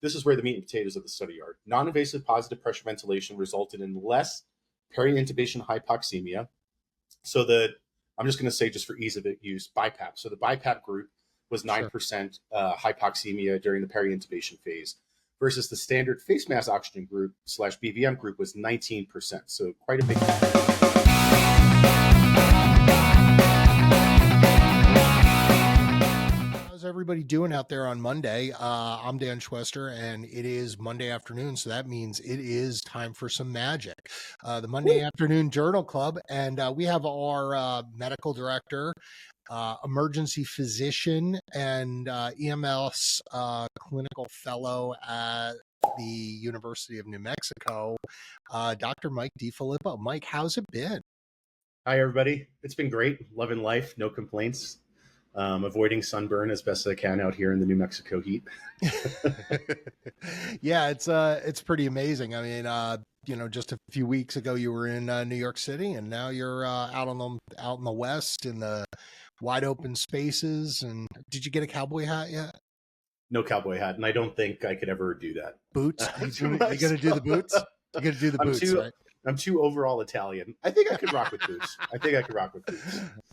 this is where the meat and potatoes of the study are. Non-invasive positive pressure ventilation resulted in less peri-intubation hypoxemia. So I'm just going to say, just for ease of use, BiPAP. So the BiPAP group was 9% hypoxemia during the peri-intubation phase, versus the standard face mask oxygen group / BVM group was 19%. So quite a big difference. How's everybody doing out there on Monday? I'm Dan Schwester, and it is Monday afternoon, so that means it is time for some magic. The Monday Afternoon Journal Club, and we have our medical director, emergency physician, and EMS clinical fellow at the University of New Mexico, Dr. Mike DeFilippo. Mike, how's it been? Hi, everybody. It's been great. Loving life. No complaints. Avoiding sunburn as best as I can out here in the New Mexico heat. Yeah, it's pretty amazing. I mean, just a few weeks ago you were in New York City, and now you're out in the West in the wide open spaces. And did you get a cowboy hat yet? No cowboy hat, and I don't think I could ever do that. Boots? Are you gonna do the boots? You're gonna do the boots, right? I'm too overall Italian. I think I could rock with boots.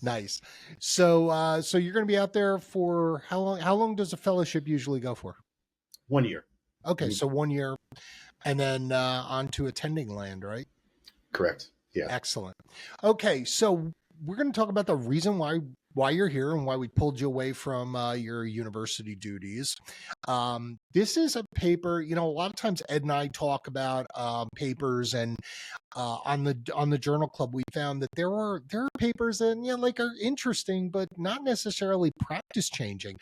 Nice. So you're going to be out there for how long? How long does a fellowship usually go for? 1 year. Okay, so 1 year, and then on to attending land, right? Correct. Yeah. Excellent. Okay, so we're going to talk about the reason why you're here and why we pulled you away from your university duties. This is a paper, a lot of times Ed and I talk about papers, and on the Journal Club, we found that there are papers that are interesting, but not necessarily practice changing.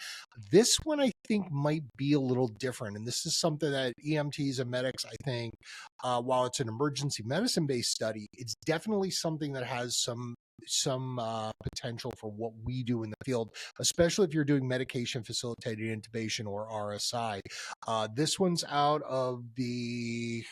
This one, I think, might be a little different. And this is something that EMTs and medics, I think, while it's an emergency medicine based study, it's definitely something that has some potential for what we do in the field, especially if you're doing medication facilitated intubation or RSI. This one's out of the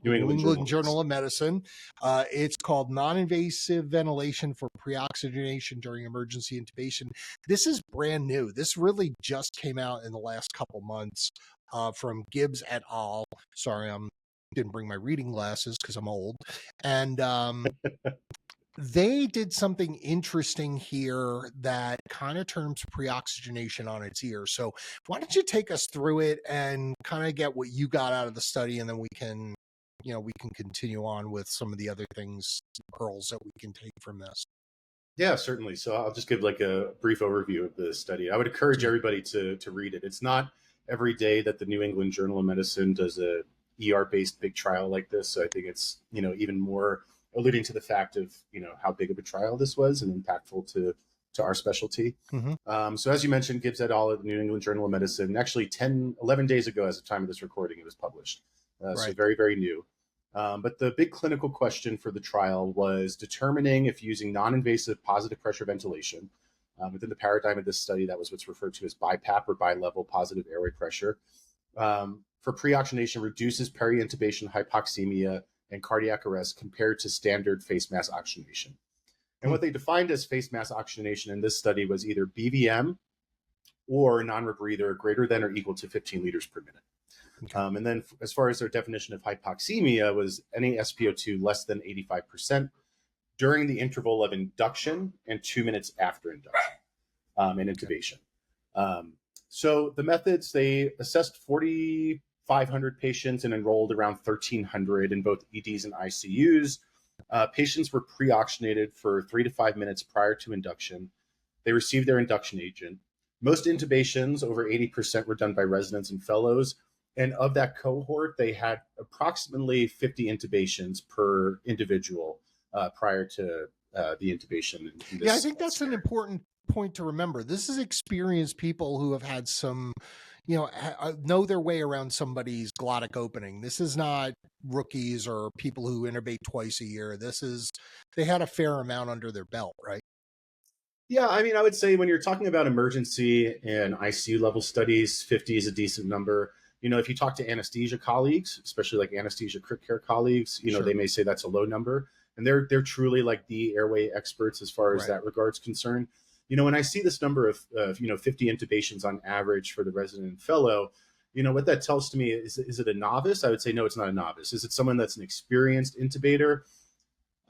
New England Journal of Medicine. It's called Non-Invasive Ventilation for Pre-oxygenation During Emergency Intubation. This is brand new. This really just came out in the last couple months from Gibbs et al. Sorry, I didn't bring my reading glasses because I'm old. And they did something interesting here that kind of turns pre-oxygenation on its ear. So why don't you take us through it and kind of get what you got out of the study, and then we can continue on with some of the other things, pearls that we can take from this. Yeah, certainly. So I'll just give like a brief overview of the study. I would encourage everybody to read it. It's not every day that the New England Journal of Medicine does a ER-based big trial like this. So I think it's, even more alluding to the fact of, how big of a trial this was and impactful to our specialty. Mm-hmm. So as you mentioned, Gibbs et al. At the New England Journal of Medicine, actually 11 days ago, as of the time of this recording, it was published. Right. So very, very new. But the big clinical question for the trial was determining if using non-invasive positive pressure ventilation within the paradigm of this study, that was what's referred to as BiPAP or bi-level positive airway pressure, for pre-oxygenation reduces peri-intubation hypoxemia and cardiac arrest compared to standard face mask oxygenation. And what they defined as face mask oxygenation in this study was either BVM or non-rebreather greater than or equal to 15 liters per minute. Okay. And then as far as their definition of hypoxemia was any SpO2 less than 85% during the interval of induction and 2 minutes after induction and intubation. So the methods, they assessed 4,500 patients and enrolled around 1,300 in both EDs and ICUs. Patients were pre-oxygenated for 3 to 5 minutes prior to induction. They received their induction agent. Most intubations, over 80%, were done by residents and fellows. And of that cohort, they had approximately 50 intubations per individual prior to the intubation. Yeah, I think that's an important point to remember. This is experienced people who have had some, know their way around somebody's glottic opening. This is not rookies or people who intubate twice a year. They had a fair amount under their belt, right? Yeah, I mean, I would say when you're talking about emergency and ICU level studies, 50 is a decent number. If you talk to anesthesia colleagues, especially like anesthesia crit care colleagues, sure, they may say that's a low number, and they're truly like the airway experts as far as that regard's concerned. When I see this number of 50 intubations on average for the resident and fellow, What that tells to me is it a novice? I would say no, it's not a novice. Is it someone that's an experienced intubator?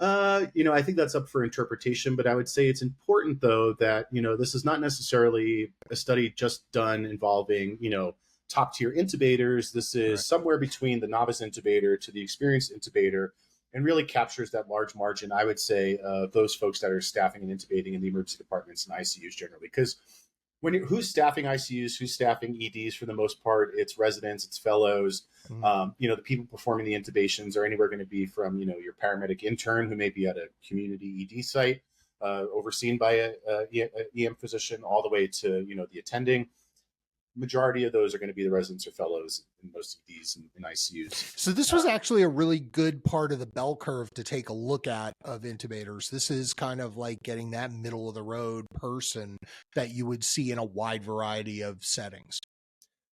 I think that's up for interpretation, but I would say it's important though that, this is not necessarily a study just done involving, top tier intubators. This is Right. somewhere between the novice intubator to the experienced intubator and really captures that large margin, I would say, of those folks that are staffing and intubating in the emergency departments and ICUs generally. Because who's staffing ICUs, who's staffing EDs for the most part, it's residents, it's fellows. Mhm. The people performing the intubations are anywhere going to be from, your paramedic intern who may be at a community ED site, overseen by a EM physician, all the way to, the attending. Majority of those are going to be the residents or fellows in most EDs and ICUs. So this was actually a really good part of the bell curve to take a look at of intubators. This is kind of like getting that middle of the road person that you would see in a wide variety of settings.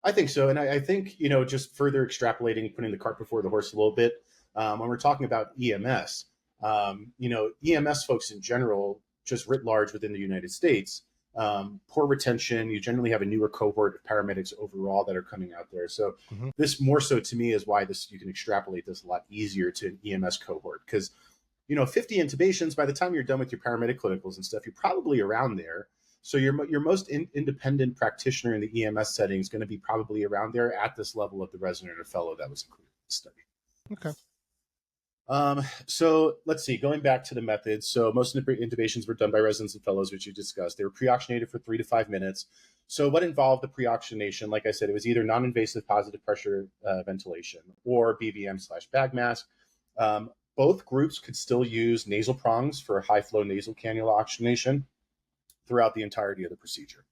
I think so. And I think, just further extrapolating, putting the cart before the horse a little bit, when we're talking about EMS, EMS folks in general, just writ large within the United States, poor retention. You generally have a newer cohort of paramedics overall that are coming out there. So Mhm. this more so to me is why you can extrapolate this a lot easier to an EMS cohort. Because, 50 intubations, by the time you're done with your paramedic clinicals and stuff, you're probably around there. So your most independent practitioner in the EMS setting is going to be probably around there at this level of the resident or fellow that was included in the study. Okay. So let's see, going back to the methods. So most intubations were done by residents and fellows, which you discussed. They were pre-oxygenated for 3 to 5 minutes. So what involved the pre-oxygenation? Like I said, it was either non-invasive positive pressure ventilation or BVM/bag mask. Both groups could still use nasal prongs for high flow nasal cannula oxygenation throughout the entirety of the procedure.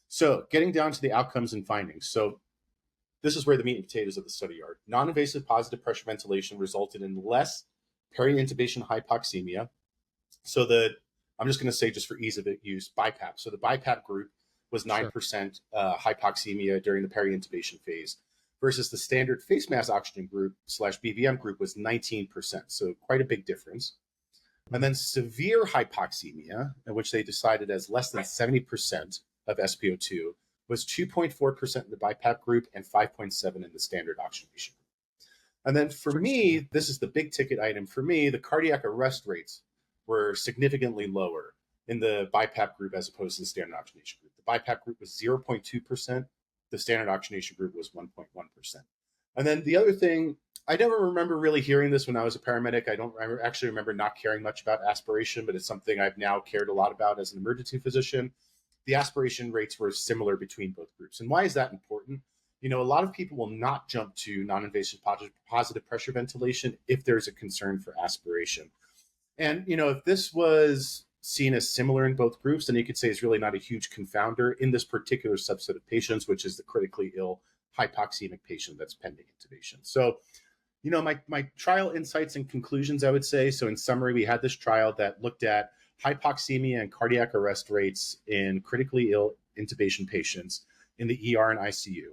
So getting down to the outcomes and findings. So this is where the meat and potatoes of the study are. Non-invasive positive pressure ventilation resulted in less peri-intubation hypoxemia. So I'm just going to say, just for ease of use, BiPAP. So the BiPAP group was 9% hypoxemia during the peri-intubation phase versus the standard face mask oxygen group / BVM group was 19%. So quite a big difference. And then severe hypoxemia, in which they decided as less than 70% of SpO2, was 2.4% in the BiPAP group and 5.7% in the standard oxygenation group. And then for me, this is the big ticket item. For me, the cardiac arrest rates were significantly lower in the BiPAP group as opposed to the standard oxygenation group. The BiPAP group was 0.2%. The standard oxygenation group was 1.1%. And then the other thing, I never remember really hearing this when I was a paramedic. I actually remember not caring much about aspiration, but it's something I've now cared a lot about as an emergency physician. The aspiration rates were similar between both groups. And why is that important? A lot of people will not jump to non-invasive positive pressure ventilation if there's a concern for aspiration. And, if this was seen as similar in both groups, then you could say it's really not a huge confounder in this particular subset of patients, which is the critically ill hypoxemic patient that's pending intubation. So, my trial insights and conclusions, I would say. So in summary, we had this trial that looked at hypoxemia and cardiac arrest rates in critically ill intubation patients in the ER and ICU.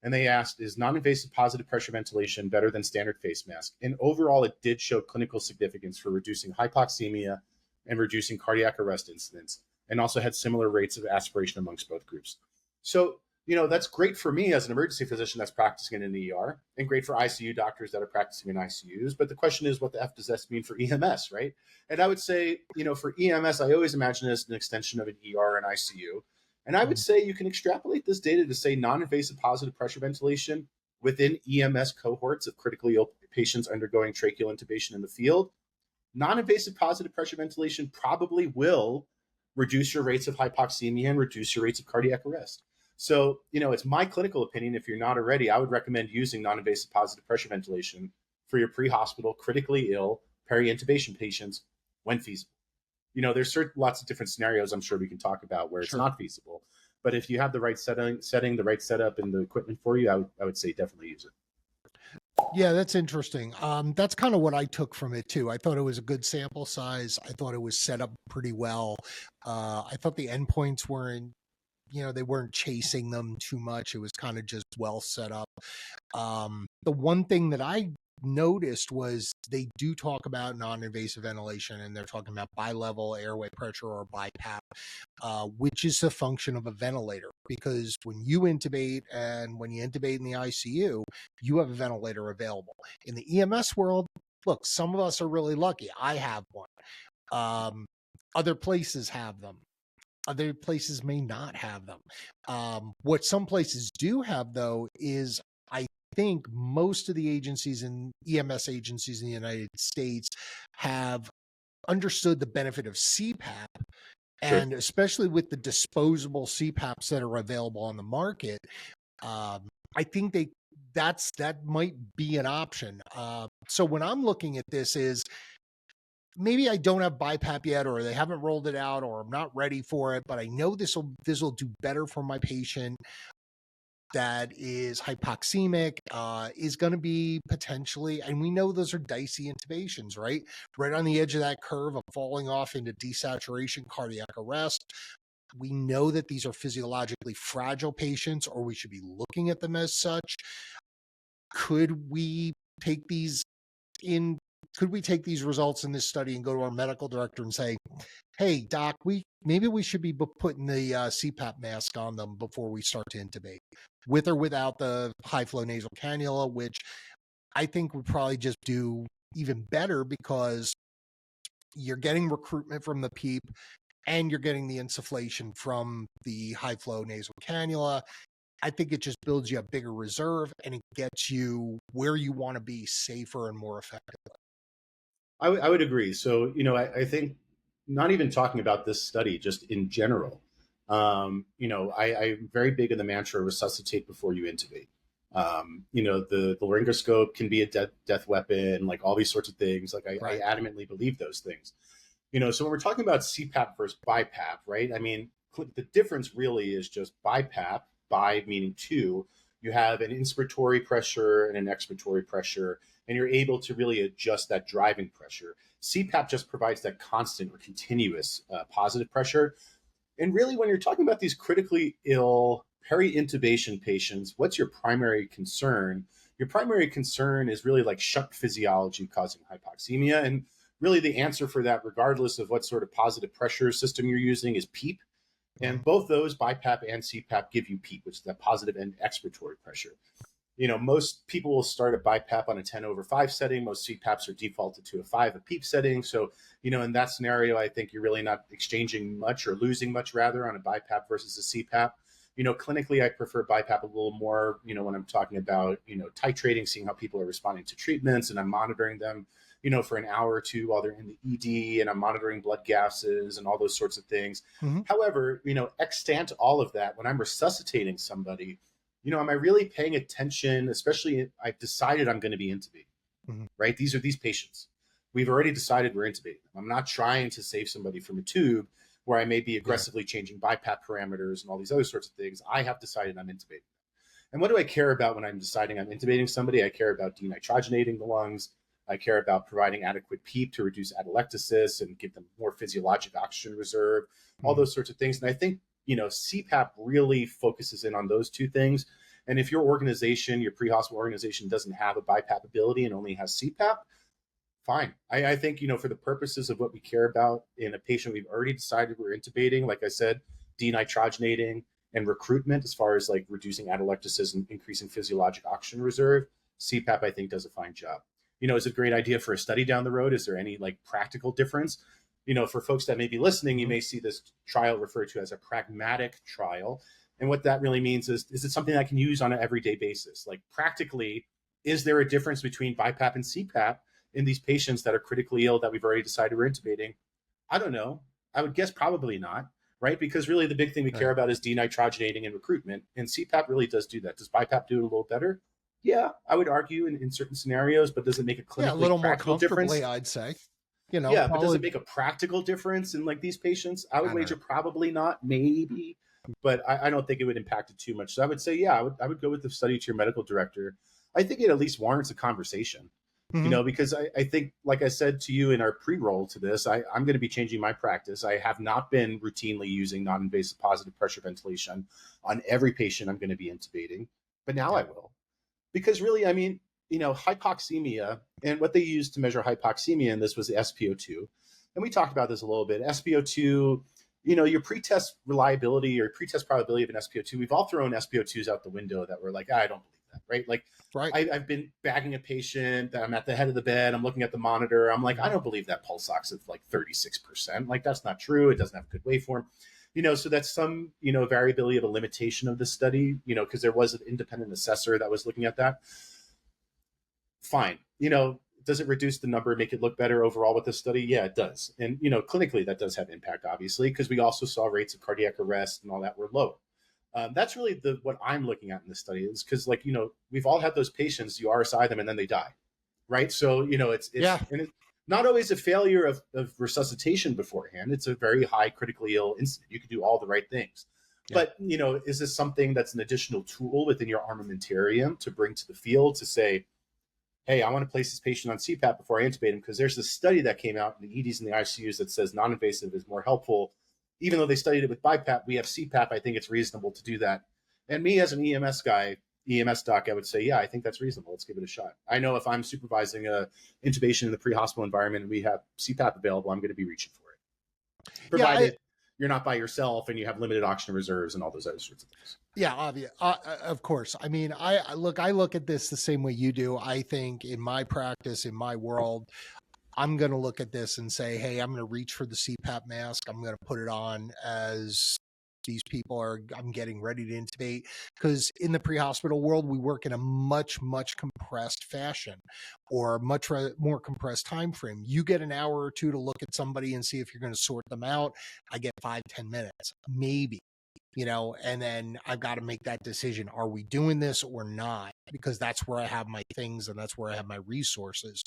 And they asked, is non-invasive positive pressure ventilation better than standard face mask? And overall, it did show clinical significance for reducing hypoxemia and reducing cardiac arrest incidents, and also had similar rates of aspiration amongst both groups. So, that's great for me as an emergency physician that's practicing in the ER, and great for ICU doctors that are practicing in ICUs. But the question is, what the F does this mean for EMS, right? And I would say, for EMS, I always imagine it as an extension of an ER and ICU. And I would say you can extrapolate this data to say non-invasive positive pressure ventilation within EMS cohorts of critically ill patients undergoing tracheal intubation in the field. Non-invasive positive pressure ventilation probably will reduce your rates of hypoxemia and reduce your rates of cardiac arrest. So, it's my clinical opinion. If you're not already, I would recommend using non-invasive positive pressure ventilation for your pre-hospital, critically ill, peri-intubation patients when feasible. There's lots of different scenarios I'm sure we can talk about where it's not feasible. But if you have the right setting, the right setup, and the equipment for you, I would say definitely use it. Yeah, that's interesting. That's kind of what I took from it too. I thought it was a good sample size. I thought it was set up pretty well. I thought the endpoints weren't, they weren't chasing them too much. It was kind of just well set up. The one thing that I noticed was they do talk about non-invasive ventilation, and they're talking about bilevel airway pressure or BiPAP, which is a function of a ventilator. because when you intubate and when you intubate in the ICU, you have a ventilator available. In the EMS world, look, some of us are really lucky. I have one. Other places have them. Other places may not have them. What some places do have, though, is I think most of the agencies and EMS agencies in the United States have understood the benefit of CPAP. Sure. And especially with the disposable CPAPs that are available on the market, I think that might be an option. So when I'm looking at this is maybe I don't have BiPAP yet, or they haven't rolled it out, or I'm not ready for it, but I know this will do better for my patient that is hypoxemic, is going to be potentially, and we know those are dicey intubations, right? Right on the edge of that curve of falling off into desaturation, cardiac arrest. We know that these are physiologically fragile patients, or we should be looking at them as such. Could we take these results in this study and go to our medical director and say, hey, doc, maybe we should be putting the CPAP mask on them before we start to intubate, with or without the high flow nasal cannula, which I think would probably just do even better because you're getting recruitment from the PEEP and you're getting the insufflation from the high flow nasal cannula. I think it just builds you a bigger reserve and it gets you where you want to be safer and more effectively. I would agree. So, I think not even talking about this study, just in general, I'm very big in the mantra resuscitate before you intubate. The laryngoscope can be a death weapon, like all these sorts of things. Like I adamantly believe those things. So when we're talking about CPAP versus BiPAP, right? I mean, the difference really is just BiPAP, bi meaning two, you have an inspiratory pressure and an expiratory pressure, and you're able to really adjust that driving pressure. CPAP just provides that constant or continuous positive pressure. And really, when you're talking about these critically ill peri-intubation patients, what's your primary concern? Your primary concern is really like shunt physiology causing hypoxemia. And really the answer for that, regardless of what sort of positive pressure system you're using, is PEEP. And both those, BiPAP and CPAP, give you PEEP, which is that positive and expiratory pressure. Most people will start a BiPAP on a 10/5 setting. Most CPAPs are defaulted to a 5, a PEEP setting. So, in that scenario, I think you're really not exchanging much or losing much, rather, on a BiPAP versus a CPAP. Clinically, I prefer BiPAP a little more, when I'm talking about, titrating, seeing how people are responding to treatments, and I'm monitoring them, for an hour or two while they're in the ED, and I'm monitoring blood gases and all those sorts of things. Mm-hmm. However, extant all of that, when I'm resuscitating somebody, am I really paying attention, especially if I've decided I'm going to be intubating, right? These are these patients. We've already decided we're intubating them. I'm not trying to save somebody from a tube where I may be aggressively changing BiPAP parameters and all these other sorts of things. I have decided I'm intubating. And what do I care about when I'm deciding I'm intubating somebody? I care about denitrogenating the lungs. I care about providing adequate PEEP to reduce atelectasis and give them more physiologic oxygen reserve, all those sorts of things. And I think, CPAP really focuses in on those two things. And if your organization, your pre-hospital organization, doesn't have a BiPAP ability and only has CPAP, fine. I think, for the purposes of what we care about in a patient we've already decided we're intubating, like I said, denitrogenating and recruitment as far as like reducing atelectasis and increasing physiologic oxygen reserve, CPAP, I think, does a fine job. Is it a great idea for a study down the road? Is there any like practical difference? For folks that may be listening, you may see this trial referred to as a pragmatic trial. And what that really means is it something I can use on an everyday basis? Like practically, is there a difference between BiPAP and CPAP in these patients that are critically ill that we've already decided we're intubating? I don't know. I would guess probably not, right? Because really the big thing we care about is denitrogenating and recruitment. And CPAP really does do that. Does BiPAP do it a little better? Yeah, I would argue in certain scenarios, but does it make a clinically a little more practical difference? I'd say. But does it make a practical difference in like these patients? I would wager probably not, maybe, but I don't think it would impact it too much. So I would say, yeah, I would go with the study to your medical director. I think it at least warrants a conversation, because I think, like I said to you in our pre-roll to this, I'm going to be changing my practice. I have not been routinely using non-invasive positive pressure ventilation on every patient I'm going to be intubating, but now I will. Because really, I mean, hypoxemia, and what they used to measure hypoxemia in this was the SpO2. And we talked about this a little bit. SpO2, your pretest reliability or pretest probability of an SpO2, we've all thrown SpO2s out the window that we're like, I don't believe that, right? Like, Right. I've been bagging a patient, I'm at the head of the bed, I'm looking at the monitor, I'm like, I don't believe that pulse ox is like 36%. Like, that's not true. It doesn't have a good waveform. So that's some, variability of a limitation of the study, because there was an independent assessor that was looking at that. Fine. Does it reduce the number, make it look better overall with this study? Yeah, it does. And, clinically that does have impact, obviously, because we also saw rates of cardiac arrest and all that were low. That's really what I'm looking at in this study, is because, like, we've all had those patients, you RSI them and then they die. Right. So, it's Yeah. and it's not always a failure of resuscitation beforehand. It's a very high critically ill incident. You can do all the right things. Yeah. But, is this something that's an additional tool within your armamentarium to bring to the field to say, hey, I want to place this patient on CPAP before I intubate him, because there's this study that came out in the EDs and the ICUs that says non-invasive is more helpful. Even though they studied it with BiPAP, we have CPAP. I think it's reasonable to do that. And me as an EMS guy, EMS doc, I would say, yeah, I think that's reasonable. Let's give it a shot. I know if I'm supervising a intubation in the pre-hospital environment and we have CPAP available, I'm going to be reaching for it. Provided you're not by yourself and you have limited oxygen reserves and all those other sorts of things. Yeah, obvious. Of course. I mean, I look at this the same way you do. I think in my practice, in my world, I'm going to look at this and say, hey, I'm going to reach for the CPAP mask. I'm going to put it on as these people I'm getting ready to intubate, because in the pre-hospital world, we work in a much compressed fashion, or much more compressed time frame. You get an hour or two to look at somebody and see if you're going to sort them out. I get 5-10 minutes, maybe. And then I've got to make that decision. Are we doing this or not? Because that's where I have my things and that's where I have my resources.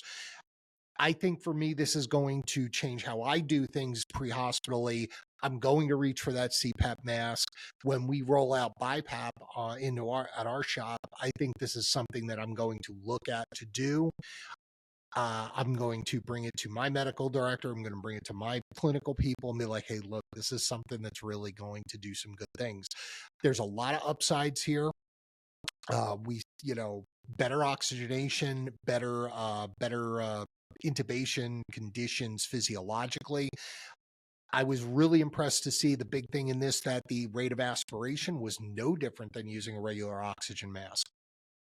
I think for me, this is going to change how I do things pre-hospitally. I'm going to reach for that CPAP mask. When we roll out BiPAP at our shop, I think this is something that I'm going to look at to do. I'm going to bring it to my medical director. I'm going to bring it to my clinical people and be like, hey, look, this is something that's really going to do some good things. There's a lot of upsides here. Better oxygenation, better intubation conditions physiologically. I was really impressed to see the big thing in this, that the rate of aspiration was no different than using a regular oxygen mask.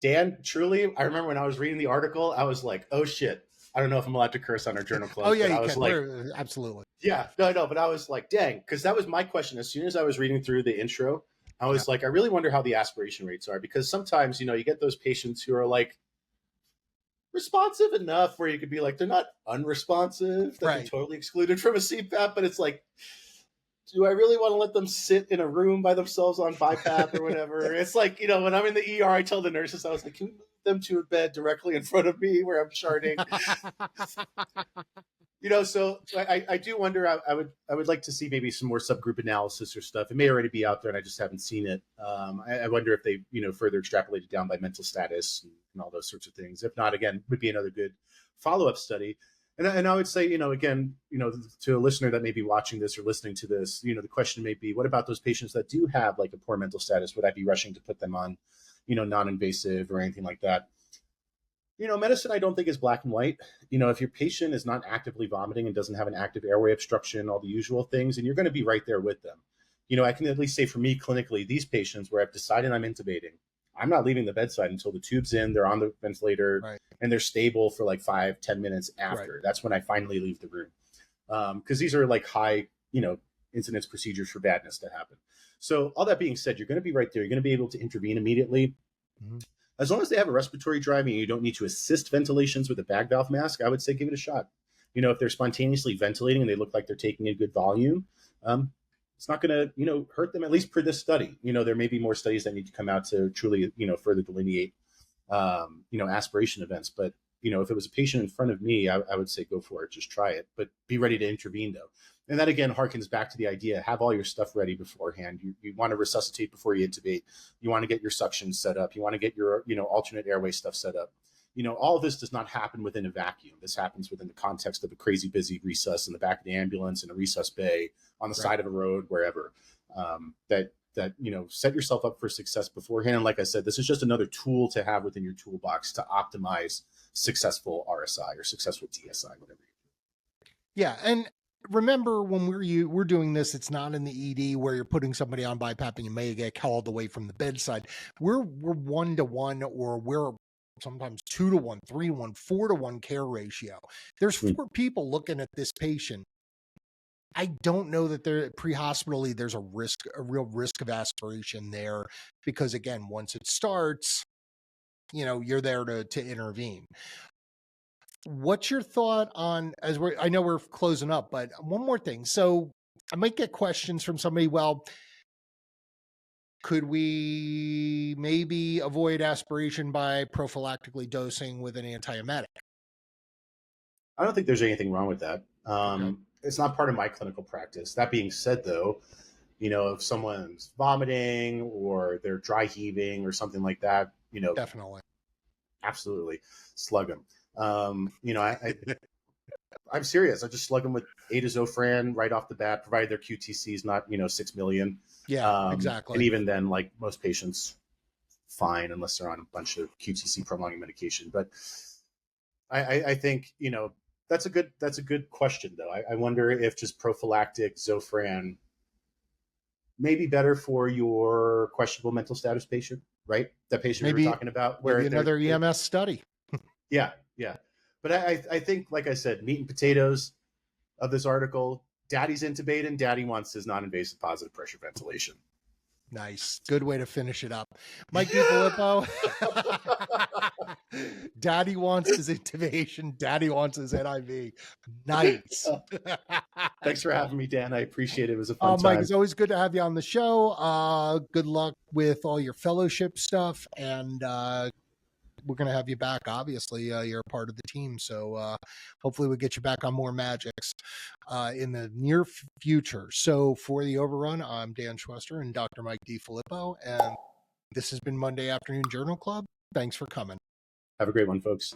Dan, truly, I remember when I was reading the article, I was like, oh shit. I don't know if I'm allowed to curse on our journal close. Oh, yeah, but I you was can. like, absolutely. Yeah, no, but I was like, dang, because that was my question. As soon as I was reading through the intro, I was like, I really wonder how the aspiration rates are, because sometimes, you get those patients who are like responsive enough where you could be like, they're not unresponsive, that they're totally excluded from a CPAP, but it's like, do I really want to let them sit in a room by themselves on BiPAP or whatever? It's like, when I'm in the ER, I tell the nurses, I was like, can we move them to a bed directly in front of me where I'm charting? So I do wonder. I would like to see maybe some more subgroup analysis or stuff. It may already be out there, and I just haven't seen it. I wonder if they further extrapolated down by mental status and all those sorts of things. If not, again, would be another good follow-up study. And I would say, again, to a listener that may be watching this or listening to this, the question may be, what about those patients that do have like a poor mental status? Would I be rushing to put them on, non-invasive or anything like that? Medicine, I don't think is black and white. If your patient is not actively vomiting and doesn't have an active airway obstruction, all the usual things, and you're going to be right there with them. I can at least say for me clinically, these patients where I've decided I'm intubating, I'm not leaving the bedside until the tube's in, they're on the ventilator, and they're stable for like 5-10 minutes after. That's when I finally leave the room. Because these are like high, incidence procedures for badness to happen. So all that being said, you're going to be right there. You're going to be able to intervene immediately. Mm-hmm. As long as they have a respiratory driving and you don't need to assist ventilations with a bag valve mask, I would say give it a shot. If they're spontaneously ventilating and they look like they're taking a good volume, it's not going to, hurt them, at least for this study. There may be more studies that need to come out to truly, further delineate, aspiration events. But, if it was a patient in front of me, I would say go for it. Just try it, but be ready to intervene though. And that again harkens back to the idea, have all your stuff ready beforehand. You want to resuscitate before you intubate. You want to get your suction set up. You want to get your, alternate airway stuff set up. All of this does not happen within a vacuum. This happens within the context of a crazy busy resus in the back of the ambulance, in a resus bay, on the side of a road, wherever. That set yourself up for success beforehand. And like I said, this is just another tool to have within your toolbox to optimize successful RSI or successful DSI, whatever. Yeah, and remember when we're doing this, it's not in the ED where you're putting somebody on BiPAP and you may get called away from the bedside. We're 1-to-1, or we're sometimes 2-to-1, 3-to-1, 4-to-1 care ratio. There's 4 people looking at this patient. I don't know that there pre-hospitally there's a real risk of aspiration there, because again, once it starts, you're there to intervene. What's your thought on, I know we're closing up, but one more thing. So I might get questions from somebody, well, could we maybe avoid aspiration by prophylactically dosing with an antiemetic? I don't think there's anything wrong with that. Okay. It's not part of my clinical practice. That being said, though, if someone's vomiting or they're dry heaving or something like that, Definitely. absolutely slug them. I'm serious. I just slug them with Zofran right off the bat, provided their QTC is not 6 million. Yeah, exactly. And even then, like most patients, fine unless they're on a bunch of QTC prolonging medication. But I think that's a good question though. I wonder if just prophylactic Zofran may be better for your questionable mental status patient, right? That patient we were talking about, where maybe another EMS study. Yeah. But I think, like I said, meat and potatoes of this article, daddy's intubating, daddy wants his non-invasive positive pressure ventilation. Nice. Good way to finish it up. Mike DeFilippo. Daddy wants his intubation. Daddy wants his NIV. Nice. Thanks for having me, Dan. I appreciate it. It was a fun time. Mike, it's always good to have you on the show. Good luck with all your fellowship stuff. And we're going to have you back. Obviously, you're a part of the team. So hopefully we'll get you back on more MAJCs in the near future. So for the Overrun, I'm Dan Schwester and Dr. Mike DeFilippo. And this has been Monday Afternoon Journal Club. Thanks for coming. Have a great one, folks.